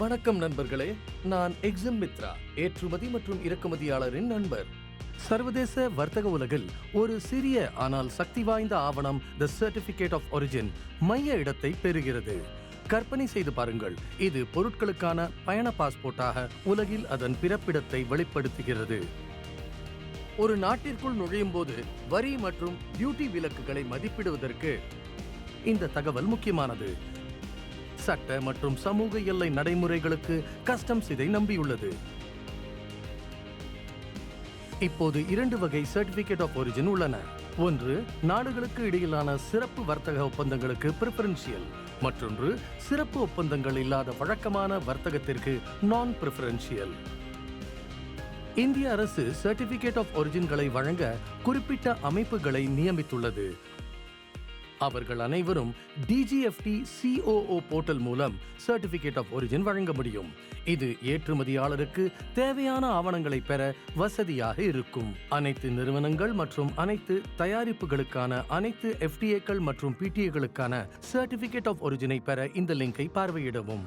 வணக்கம் நண்பர்களே, நான் எக்ஸிம் மித்ரா, ஏற்றுமதி மற்றும் இறக்குமதியாளரின் நண்பர். சர்வதேச வர்த்தக உலகில் ஒரு சிறிய ஆனால் சக்தி வாய்ந்த ஆவணம் தி சர்டிபிகேட் ஆஃப் ஒரிஜின் மைய இடத்தை பெறுகிறது. கற்பனை செய்து பாருங்கள், இது பொருட்களுக்கான பயண பாஸ்போர்ட்டாக உலகில் அதன் பிறப்பிடத்தை வெளிப்படுத்துகிறது. ஒரு நாட்டிற்குள் நுழையும் போது வரி மற்றும் டியூட்டி விலக்குகளை மதிப்பிடுவதற்கு இந்த தகவல் முக்கியமானது. சட்ட மற்றும் சமூக எல்லை நடைமுறைகளுக்கு கஸ்டம்ஸ் இதை நம்பியுள்ளது. இப்போது 2 வகை சர்டிபிகேட் ஆஃப் ஒரிஜின் உள்ளன. ஒன்று, நாடுகளுக்கு இடையிலான சிறப்பு வர்த்தக ஒப்பந்தங்களுக்கு பிரிஃபரன்ஷியல். மற்றொன்று, சிறப்பு ஒப்பந்தங்கள் இல்லாத வழக்கமான வர்த்தகத்திற்கு நான் பிரிஃபரன்ஷியல். இந்திய அரசு சர்டிபிகேட் ஆஃப் ஒரிஜின்களை வழங்க குறிப்பிட்ட அமைப்புகளை நியமித்துள்ளது. அவர்கள் அனைவரும் DGFT COO போர்ட்டல் மூலம் சர்டிபிகேட் ஆஃப் ஒரிஜின் வழங்க முடியும். இது ஏற்றுமதியாளருக்கு தேவையான ஆவணங்களை பெற வசதியாக இருக்கும். அனைத்து நிறுவனங்கள் மற்றும் அனைத்து தயாரிப்புகளுக்கான அனைத்து FTAக்கள் மற்றும் PTA களுக்கான சர்டிபிகேட் ஆஃப் ஒரிஜினை பெற இந்த லிங்கை பார்வையிடவும்.